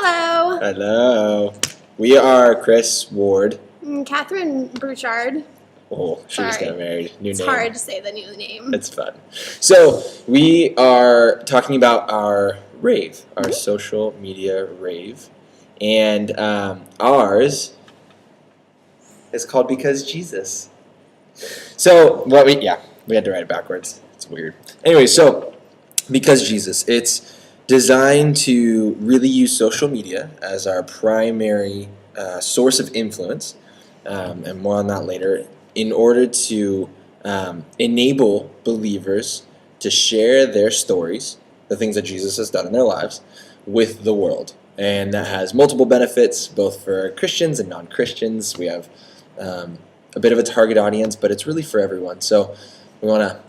Hello. Hello. We are Chris Ward. Catherine Bouchard. Oh, she just got married. New it's name. It's hard to say the new name. It's fun. So we are talking about our rave, our social media rave. And ours is called Because Jesus. So we had to write it backwards. It's weird. Anyway, so Because Jesus, it's designed to really use social media as our primary source of influence, and more on that later, in order to enable believers to share their stories, the things that Jesus has done in their lives, with the world. And that has multiple benefits, both for Christians and non-Christians. We have a bit of a target audience, but it's really for everyone. So we want to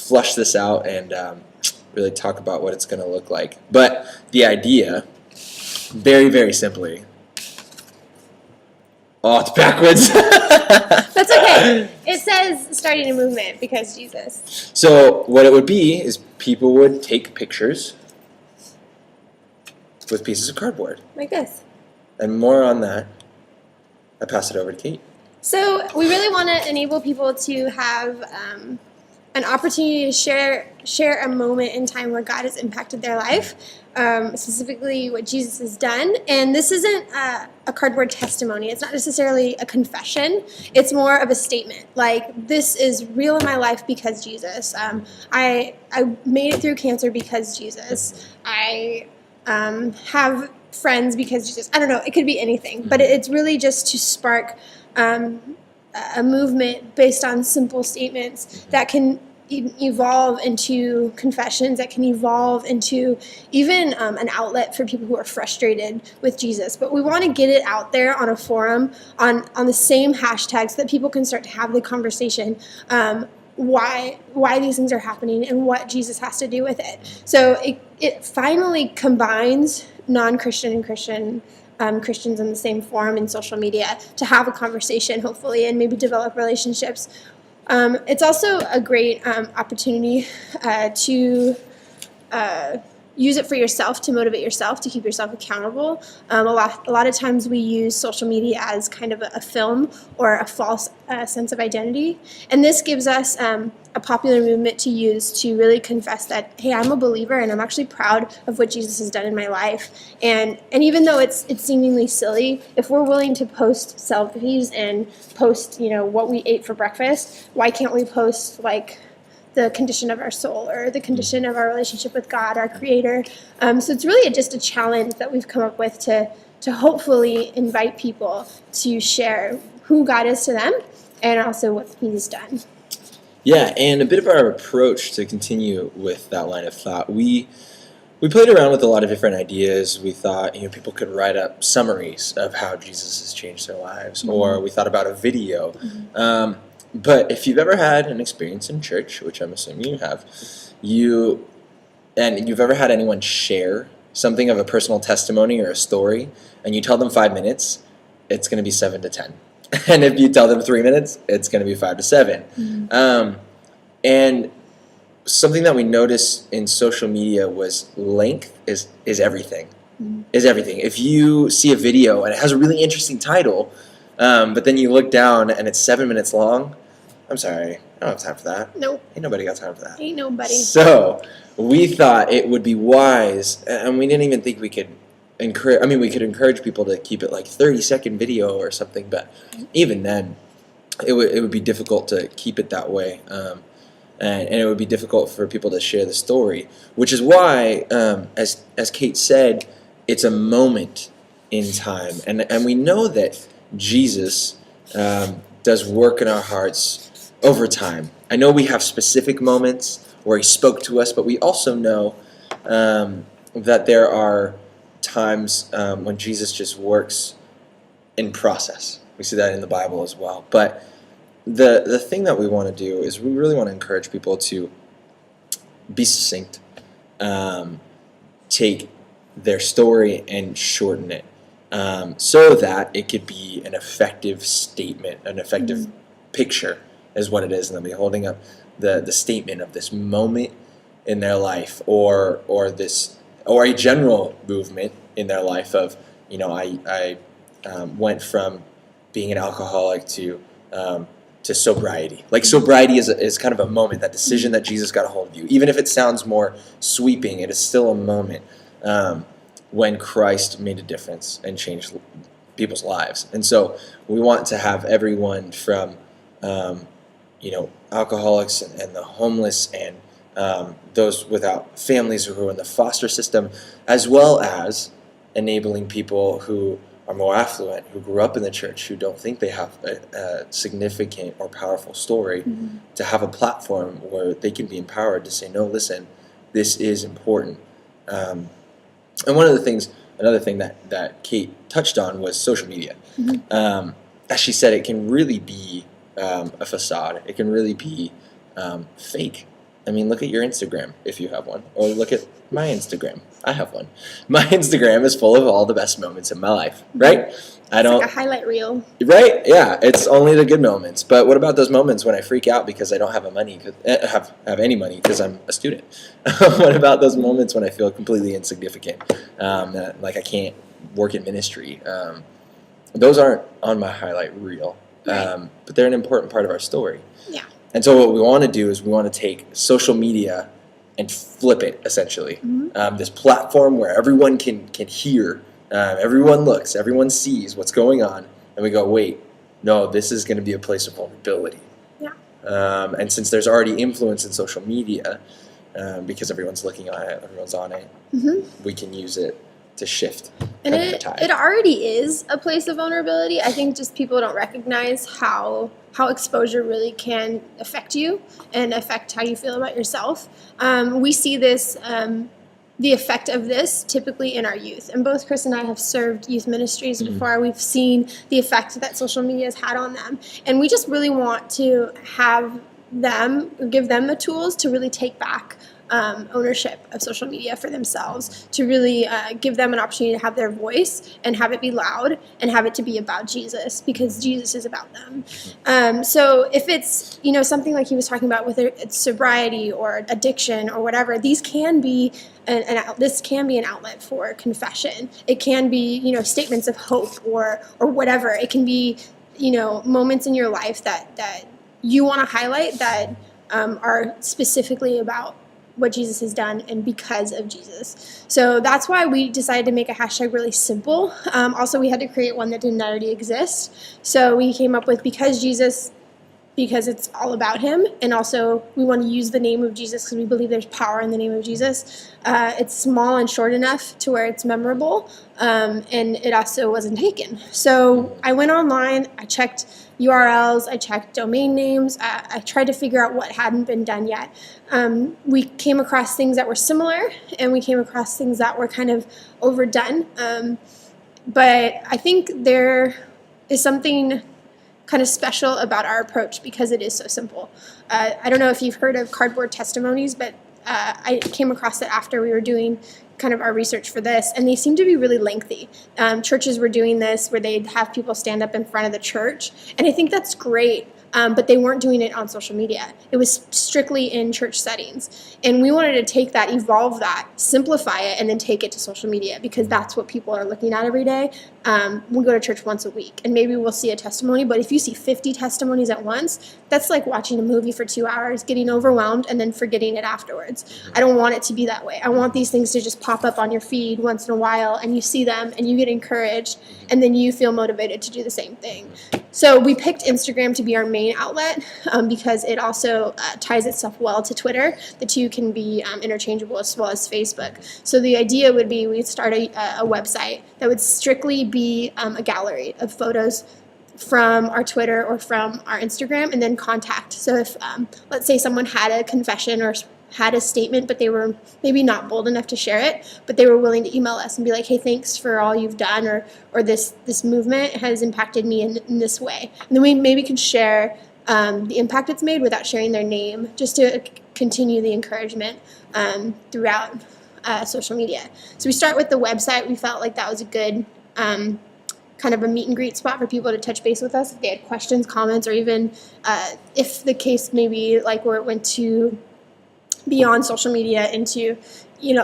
flush this out and really talk about what it's going to look like. But the idea, very, very simply, it's backwards. That's okay. It says starting a movement because Jesus. So what it would be is people would take pictures with pieces of cardboard. Like this. And more on that, I pass it over to Kate. So we really want to enable people to have an opportunity to share a moment in time where God has impacted their life, specifically what Jesus has done. And this isn't a cardboard testimony. It's not necessarily a confession. It's more of a statement. Like, this is real in my life because Jesus. I made it through cancer because Jesus. I have friends because Jesus. I don't know. It could be anything. But it's really just to spark a movement based on simple statements that can evolve into confessions, that can evolve into even an outlet for people who are frustrated with Jesus. But we want to get it out there on a forum, on the same hashtags, so that people can start to have the conversation, why these things are happening and what Jesus has to do with it. So it finally combines non-Christian and Christian Christians in the same forum in social media to have a conversation, hopefully, and maybe develop relationships. It's also a great opportunity to use it for yourself, to motivate yourself, to keep yourself accountable. A lot of times we use social media as kind of a film or a false sense of identity. And this gives us a popular movement to use to really confess that, hey, I'm a believer and I'm actually proud of what Jesus has done in my life. And even though it's seemingly silly, if we're willing to post selfies and post, what we ate for breakfast, why can't we post like the condition of our soul or the condition of our relationship with God, our Creator? So it's really just a challenge that we've come up with to hopefully invite people to share who God is to them and also what He's done. Yeah, and a bit of our approach to continue with that line of thought, we played around with a lot of different ideas. We thought people could write up summaries of how Jesus has changed their lives, or we thought about a video. But if you've ever had an experience in church, which I'm assuming you have, and you've ever had anyone share something of a personal testimony or a story, and you tell them 5 minutes, it's going to be 7 to 10. And if you tell them 3 minutes, it's going to be 5 to 7. And something that we noticed in social media was length is everything. Is everything. If you see a video and it has a really interesting title, but then you look down and it's 7 minutes long, I'm sorry, I don't have time for that. Nope. Ain't nobody got time for that. Ain't nobody. So we thought it would be wise, and we didn't even think we could we could encourage people to keep it like 30-second video or something, but even then, it would be difficult to keep it that way, and it would be difficult for people to share the story, which is why, as Kate said, it's a moment in time, and we know that Jesus does work in our hearts over time. I know we have specific moments where He spoke to us, but we also know that there are times when Jesus just works in process. We see that in the Bible as well. But the thing that we want to do is we really want to encourage people to be succinct, take their story and shorten it, so that it could be an effective statement, an effective picture is what it is, and they'll be holding up the statement of this moment in their life, or a general movement in their life of, I went from being an alcoholic to sobriety. Like sobriety is kind of a moment, that decision that Jesus got a hold of you. Even if it sounds more sweeping, it is still a moment when Christ made a difference and changed people's lives. And so we want to have everyone from alcoholics and the homeless and those without families who are in the foster system, as well as enabling people who are more affluent, who grew up in the church, who don't think they have a significant or powerful story, to have a platform where they can be empowered to say, no, listen, this is important. And another thing that Kate touched on was social media. As she said, it can really be a facade. It can really be fake. I mean, look at your Instagram if you have one, or look at my Instagram. I have one. My Instagram is full of all the best moments in my life, right? It's like a highlight reel. Right? Yeah, it's only the good moments. But what about those moments when I freak out because I don't have any money because I'm a student? What about those moments when I feel completely insignificant, like I can't work in ministry? Those aren't on my highlight reel, Right. but they're an important part of our story. Yeah. And so what we want to do is we want to take social media and flip it, essentially. This platform where everyone can hear, everyone looks, everyone sees what's going on, and we go, wait, no, this is going to be a place of vulnerability. Yeah. And since there's already influence in social media, because everyone's looking on it, everyone's on it, we can use it to shift. And it already is a place of vulnerability. I think just people don't recognize how exposure really can affect you and affect how you feel about yourself. We see this, the effect of this typically in our youth. And both Chris and I have served youth ministries before. We've seen the effect that social media has had on them. And we just really want to have them, give them the tools to really take back ownership of social media for themselves, to really give them an opportunity to have their voice and have it be loud and have it to be about Jesus, because Jesus is about them. So if it's something like he was talking about, whether it's sobriety or addiction or whatever, these can be this can be an outlet for confession. It can be statements of hope or whatever. It can be moments in your life that you want to highlight that are specifically about what Jesus has done and because of Jesus. So that's why we decided to make a hashtag really simple. Also, we had to create one that didn't already exist. So we came up with because it's all about him, and also we want to use the name of Jesus because we believe there's power in the name of Jesus. It's strong and short enough to where it's memorable, and it also wasn't taken. So I went online, I checked URLs, I checked domain names, I tried to figure out what hadn't been done yet. We came across things that were similar, and we came across things that were kind of overdone. But I think there is something kind of special about our approach because it is so simple. I don't know if you've heard of cardboard testimonies, but I came across it after we were doing kind of our research for this, and they seem to be really lengthy. Churches were doing this where they'd have people stand up in front of the church, and I think that's great. But they weren't doing it on social media. It was strictly in church settings. And we wanted to take that, evolve that, simplify it, and then take it to social media because that's what people are looking at every day. We go to church once a week, and maybe we'll see a testimony. But if you see 50 testimonies at once, that's like watching a movie for 2 hours, getting overwhelmed, and then forgetting it afterwards. I don't want it to be that way. I want these things to just pop up on your feed once in a while, and you see them, and you get encouraged, and then you feel motivated to do the same thing. So we picked Instagram to be our main outlet because it also ties itself well to Twitter. The two can be interchangeable as well as Facebook. So the idea would be we'd start a website that would strictly be a gallery of photos from our Twitter or from our Instagram, and then contact. So if, let's say someone had a confession or had a statement, but they were maybe not bold enough to share it, but they were willing to email us and be like, hey, thanks for all you've done, or this movement has impacted me in this way. And then we maybe could share the impact it's made without sharing their name, just to continue the encouragement throughout social media. So we start with the website. We felt like that was a good kind of a meet and greet spot for people to touch base with us if they had questions, comments, or even if the case maybe like where it went to beyond social media into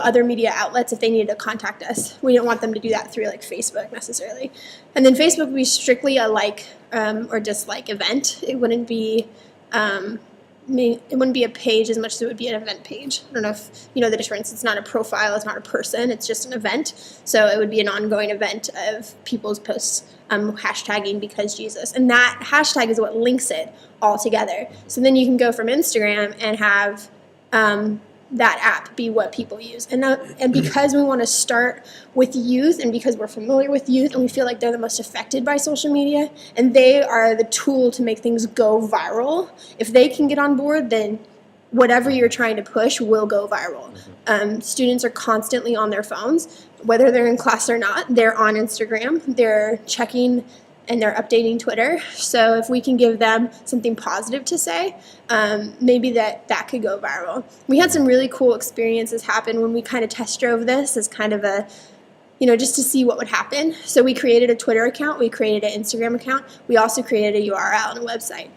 other media outlets if they needed to contact us. We didn't want them to do that through like Facebook necessarily. And then Facebook would be strictly a like or dislike event. It wouldn't be a page as much as it would be an event page. I don't know if you know the difference. It's not a profile, it's not a person, it's just an event. So it would be an ongoing event of people's posts hashtagging because Jesus. And that hashtag is what links it all together. So then you can go from Instagram and have that app be what people use. And because we want to start with youth, and because we're familiar with youth and we feel like they're the most affected by social media and they are the tool to make things go viral, if they can get on board, then whatever you're trying to push will go viral. Students are constantly on their phones, whether they're in class or not. They're on Instagram, they're checking and they're updating Twitter. So if we can give them something positive to say, maybe that could go viral. We had some really cool experiences happen when we kind of test drove this as kind of a, just to see what would happen. So we created a Twitter account, we created an Instagram account, we also created a URL and a website.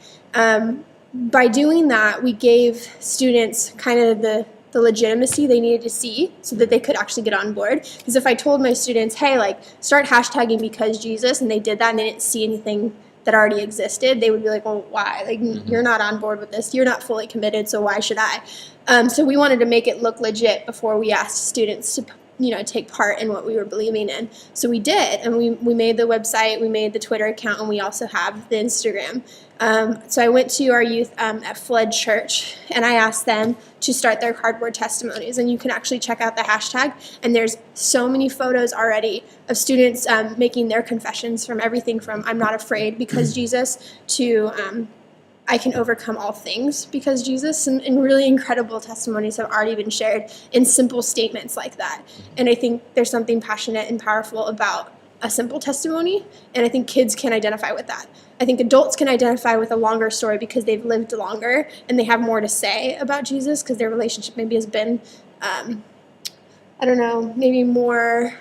By doing that, we gave students kind of the legitimacy they needed to see so that they could actually get on board. Because if I told my students, hey, like, start hashtagging because Jesus, and they did that and they didn't see anything that already existed, they would be like, well, why? Like, you're not on board with this. You're not fully committed, so why should I? So we wanted to make it look legit before we asked students to take part in what we were believing in. So we did, and we made the website, we made the Twitter account, and we also have the Instagram. So I went to our youth at Flood Church, and I asked them to start their cardboard testimonies, and you can actually check out the hashtag, and there's so many photos already of students making their confessions from everything from I'm not afraid because Jesus to I can overcome all things because Jesus, and really incredible testimonies have already been shared in simple statements like that. And I think there's something passionate and powerful about a simple testimony, and I think kids can identify with that. I think adults can identify with a longer story because they've lived longer and they have more to say about Jesus because their relationship maybe has been, maybe more,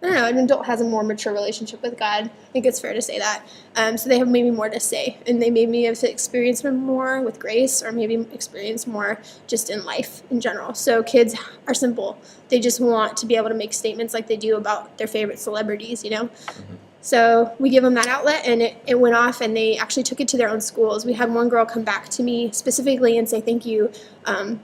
an adult has a more mature relationship with God. I think it's fair to say that. So they have maybe more to say, and they maybe have experienced more with grace, or maybe experience more just in life in general. So kids are simple. They just want to be able to make statements like they do about their favorite celebrities, So we give them that outlet, and it went off, and they actually took it to their own schools. We had one girl come back to me specifically and say thank you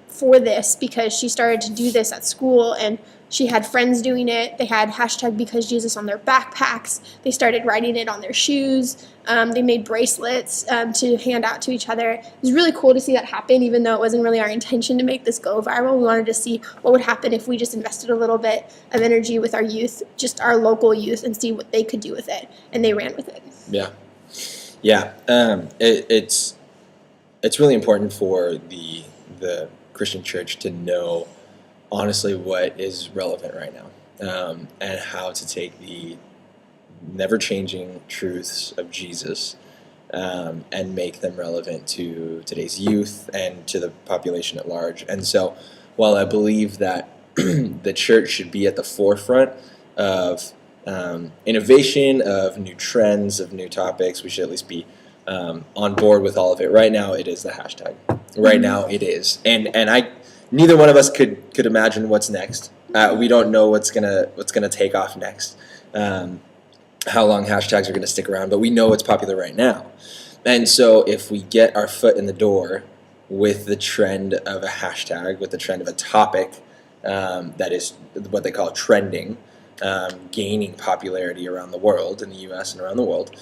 for this, because she started to do this at school, and she had friends doing it. They had hashtag because Jesus on their backpacks. They started writing it on their shoes. They made bracelets to hand out to each other. It was really cool to see that happen, even though it wasn't really our intention to make this go viral. We wanted to see what would happen if we just invested a little bit of energy with our youth, just our local youth, and see what they could do with it. And they ran with it. Yeah. It's really important for the Christian church to know honestly what is relevant right now, and how to take the never-changing truths of Jesus and make them relevant to today's youth and to the population at large. And so while I believe that the church should be at the forefront of innovation, of new trends, of new topics, we should at least be on board with all of it. Right now it is the hashtag. Right now it is. And neither one of us could imagine what's next. We don't know what's gonna take off next. How long hashtags are gonna stick around, but we know what's popular right now. And so if we get our foot in the door with the trend of a hashtag, with the trend of a topic that is what they call trending, gaining popularity around the world, in the U.S. and around the world,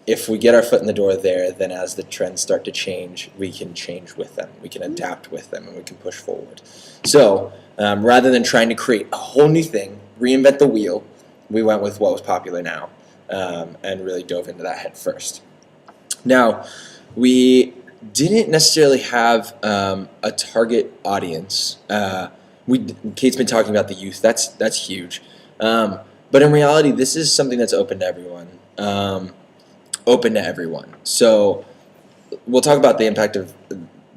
if we get our foot in the door there, then as the trends start to change, we can change with them. We can adapt with them, and we can push forward. So rather than trying to create a whole new thing, reinvent the wheel, we went with what was popular now, and really dove into that head first. Now, we didn't necessarily have a target audience. Kate's been talking about the youth. That's huge. But in reality, this is something that's open to everyone. So we'll talk about the impact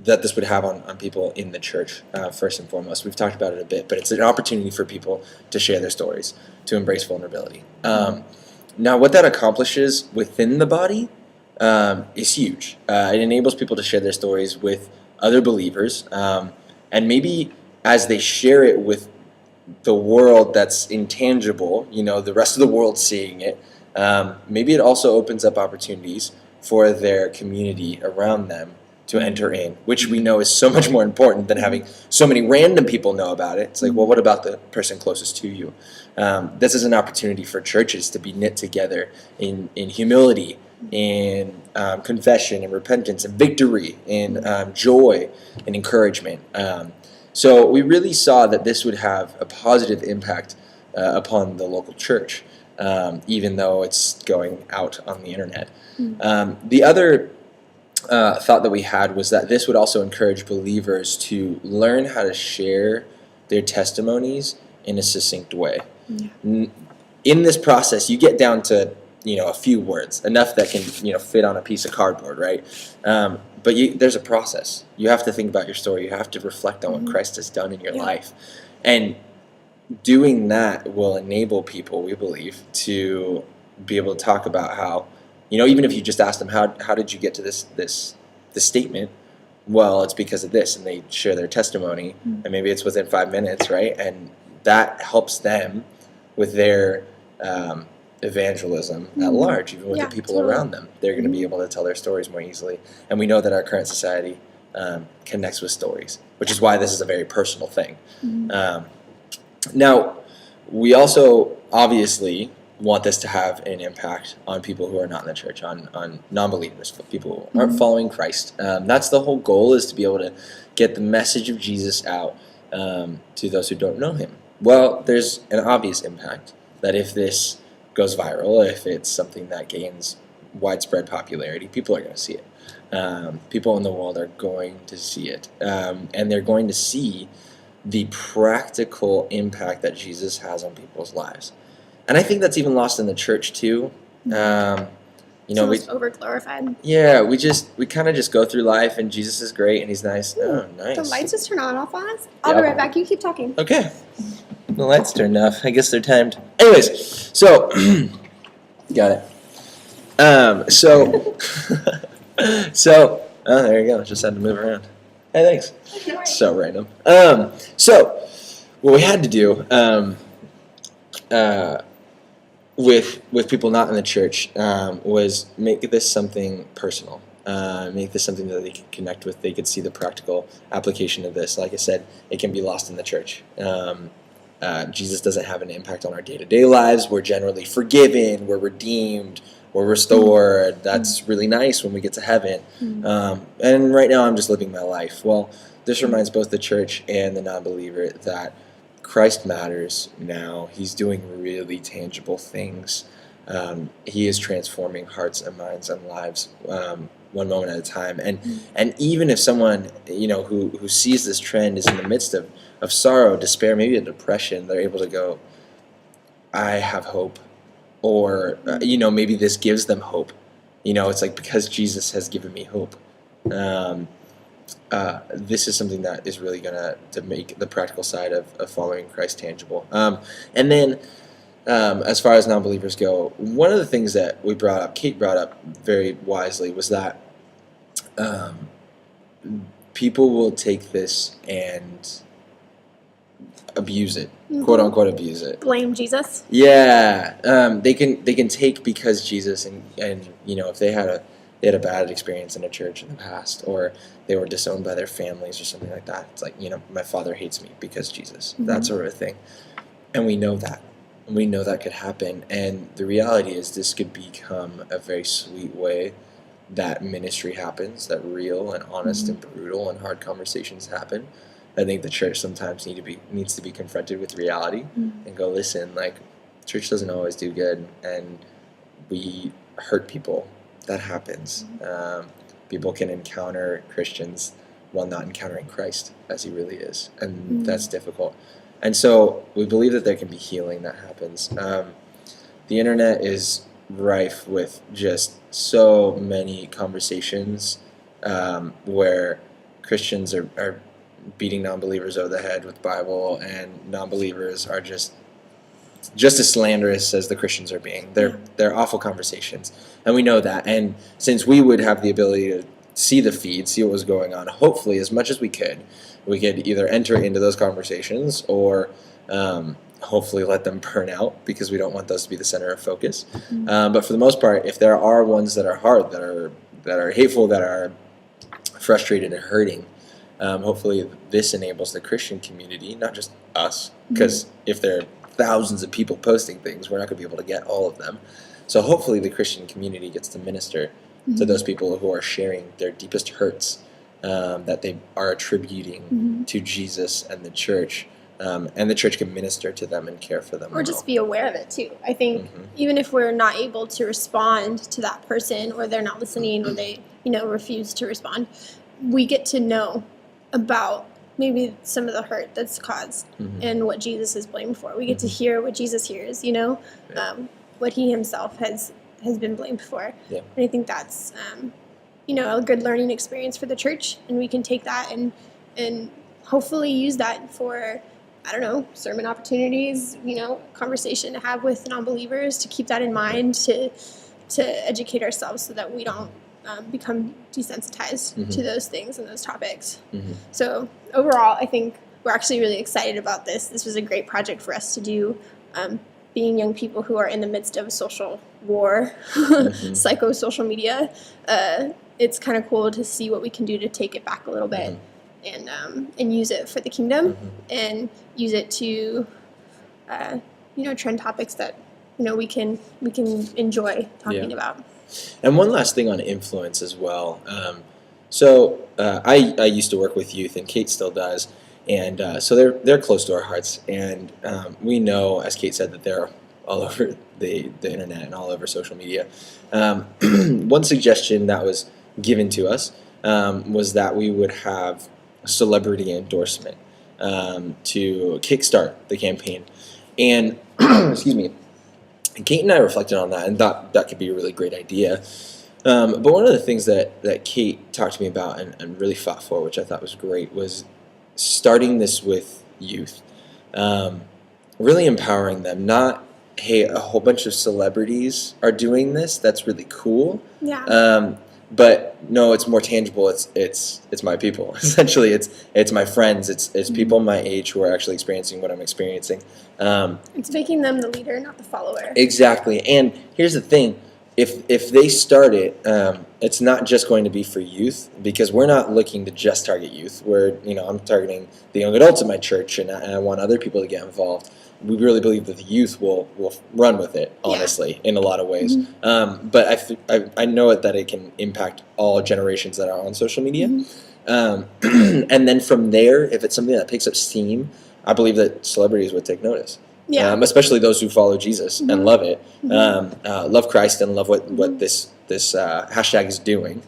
that this would have on people in the church, first and foremost. We've talked about it a bit, but it's an opportunity for people to share their stories, to embrace vulnerability. Now, what that accomplishes within the body is huge. It enables people to share their stories with other believers, and maybe as they share it with the world that's intangible, the rest of the world seeing it, maybe it also opens up opportunities for their community around them to enter in, which we know is so much more important than having so many random people know about it. It's like, well, what about the person closest to you? This is an opportunity for churches to be knit together in humility, in confession and repentance and victory, in joy and encouragement. So we really saw that this would have a positive impact upon the local church, even though it's going out on the internet. The other thought that we had was that this would also encourage believers to learn how to share their testimonies in a succinct way. In this process, you get down to a few words, enough that can fit on a piece of cardboard, right? But there's a process. You have to think about your story. You have to reflect on what Christ has done in your life, and doing that will enable people, we believe, to be able to talk about how, even if you just ask them how did you get to this statement. Well, it's because of this, and they share their testimony, and maybe it's within 5 minutes, right? And that helps them with their evangelism at large, even with the people around them. They're going to be able to tell their stories more easily. And we know that our current society connects with stories, which is why this is a very personal thing. Now, we also obviously want this to have an impact on people who are not in the church, on non-believers, people who aren't following Christ. That's the whole goal, is to be able to get the message of Jesus out to those who don't know him. Well, there's an obvious impact that if this goes viral, if it's something that gains widespread popularity, people are going to see it. People in the world are going to see it. And they're going to see the practical impact that Jesus has on people's lives. And I think that's even lost in the church too. It's almost over-glorified. Yeah, we kind of just go through life, and Jesus is great, and he's nice. Oh, nice. The lights just turn on and off on us. I'll be right back. You keep talking. Okay. The lights turned off. I guess they're timed. Anyways, so got it. So there you go. Just had to move around. Hey, thanks. So random. So what we had to do with people not in the church was make this something personal. Make this something that they could connect with. They could see the practical application of this. Like I said, it can be lost in the church. Jesus doesn't have an impact on our day-to-day lives. We're generally forgiven. We're redeemed. We're restored. That's really nice when we get to heaven. And right now I'm just living my life. Well, this reminds both the church and the non-believer that Christ matters now. He's doing really tangible things. He is transforming hearts and minds and lives one moment at a time. And even if someone who sees this trend is in the midst of sorrow, despair, maybe a depression, they're able to go, I have hope. Or maybe this gives them hope. It's like, because Jesus has given me hope. This is something that is really going to make the practical side of following Christ tangible. And then as far as non-believers go, one of the things that Kate brought up very wisely, was that people will take this and abuse it, quote unquote abuse it. Blame Jesus. Yeah, they can take because Jesus and if they had a bad experience in a church in the past, or they were disowned by their families or something like that. It's like, my father hates me because Jesus, that sort of thing. And we know that. And we know that could happen. And the reality is this could become a very sweet way that ministry happens, that real and honest and brutal and hard conversations happen. I think the church sometimes needs to be confronted with reality and go, listen, like, church doesn't always do good, and we hurt people. That happens. People can encounter Christians while not encountering Christ as he really is, and that's difficult. And so we believe that there can be healing that happens. The internet is rife with just so many conversations where Christians are beating non-believers over the head with the Bible, and non-believers are just as slanderous as the Christians are being. They're awful conversations, and we know that. And since we would have the ability see the feed, see what was going on. Hopefully, as much as we could either enter into those conversations or hopefully let them burn out, because we don't want those to be the center of focus. But for the most part, if there are ones that are hard, that are hateful, that are frustrated and hurting, hopefully this enables the Christian community, not just us, because if there are thousands of people posting things, we're not going to be able to get all of them. So hopefully the Christian community gets to minister to those people who are sharing their deepest hurts that they are attributing to Jesus and the church. And the church can minister to them and care for them. Or just be aware of it too. I think even if we're not able to respond to that person, or they're not listening, or they, refuse to respond, we get to know about maybe some of the hurt that's caused and what Jesus is blamed for. We get to hear what Jesus hears, what he himself has been blamed for. Yeah. And I think that's, a good learning experience for the church, and we can take that and hopefully use that for, sermon opportunities, conversation to have with non-believers, to keep that in mind, to educate ourselves so that we don't become desensitized to those things and those topics. So overall, I think we're actually really excited about this. This was a great project for us to do, being young people who are in the midst of a social war, psycho-social media. It's kind of cool to see what we can do to take it back a little bit. And use it for the kingdom, and use it to, trend topics that, we can enjoy talking about. And one last thing on influence as well. I used to work with youth, and Kate still does, and so they're close to our hearts, and we know, as Kate said, that they're all over the internet and all over social media. One suggestion that was given to us was that we would have celebrity endorsement to kickstart the campaign. And excuse me, Kate and I reflected on that and thought that could be a really great idea. But one of the things that Kate talked to me about and really fought for, which I thought was great, was starting this with youth. Really empowering them, not, hey, a whole bunch of celebrities are doing this, that's really cool. Yeah. But no, it's more tangible. It's my people. Essentially, it's my friends. It's people my age who are actually experiencing what I'm experiencing. It's making them the leader, not the follower. Exactly. And here's the thing: if they start it, it's not just going to be for youth, because we're not looking to just target youth. I'm targeting the young adults in my church, and I want other people to get involved. We really believe that the youth will run with it, honestly, in a lot of ways. But I know that it can impact all generations that are on social media. And then from there, if it's something that picks up steam, I believe that celebrities would take notice. Yeah. Especially those who follow Jesus and love it, love Christ and love what this hashtag is doing.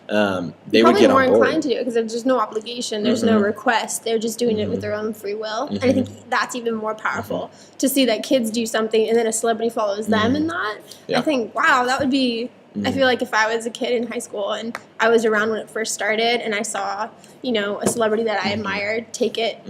They would get on board. Probably more inclined to do it because there's no obligation, there's no request. They're just doing it with their own free will. And I think that's even more powerful to see that kids do something and then a celebrity follows them in that. Yeah. I think, wow, that would be. I feel like if I was a kid in high school and I was around when it first started and I saw, a celebrity that I admired take it,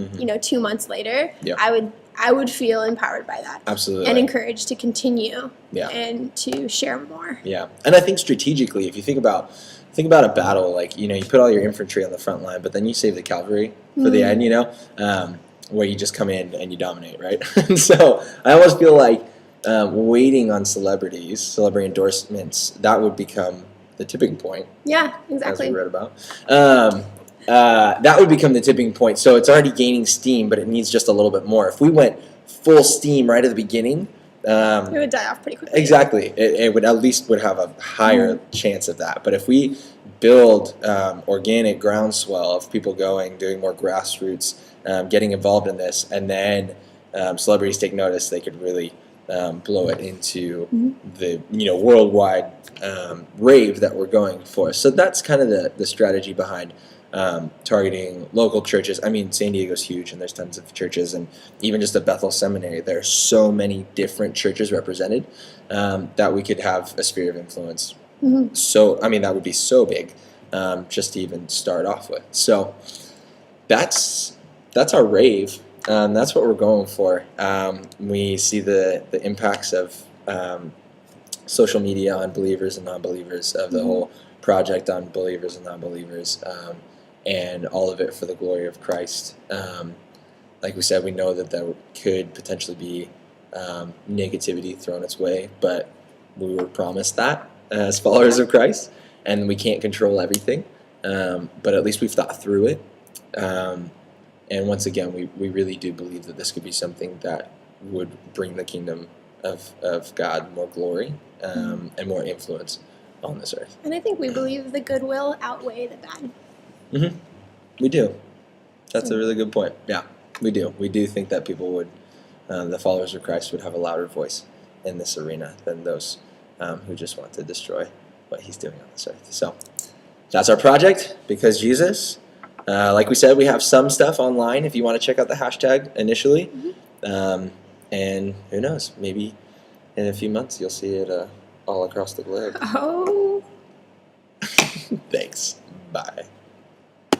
2 months later, I would feel empowered by that. Absolutely. And encouraged to continue and to share more. Yeah. And I think strategically, if you think about a battle, like, you put all your infantry on the front line, but then you save the cavalry for the end, where you just come in and you dominate, right? And so I almost feel like waiting on celebrity endorsements, that would become the tipping point. Yeah, exactly. As we read about. That would become the tipping point. So it's already gaining steam, but it needs just a little bit more. If we went full steam right at the beginning, it would die off pretty quickly. Exactly. It would at least have a higher chance of that. But if we build organic groundswell of people doing more grassroots, getting involved in this, and then celebrities take notice, they could really blow it into the worldwide rave that we're going for. So that's kind of the strategy behind targeting local churches. I mean, San Diego's huge, and there's tons of churches, and even just at Bethel Seminary, there are so many different churches represented that we could have a sphere of influence. So, that would be so big, just to even start off with. So, that's our rave. That's what we're going for. We see the impacts of social media on believers and non-believers, of the whole project on believers and non-believers, and all of it for the glory of Christ. Like we said, we know that there could potentially be negativity thrown its way, but we were promised that as followers of Christ, and we can't control everything, but at least we've thought through it. And once again, we really do believe that this could be something that would bring the kingdom of God more glory and more influence on this earth. And I think we believe the good will outweigh the bad. Mm-hmm. We do. That's a really good point. Yeah, we do. We do think that people would, the followers of Christ would have a louder voice in this arena than those who just want to destroy what he's doing on this earth. So that's our project, Because Jesus. Like we said, we have some stuff online if you want to check out the hashtag initially. And who knows, maybe in a few months you'll see it all across the globe. Oh,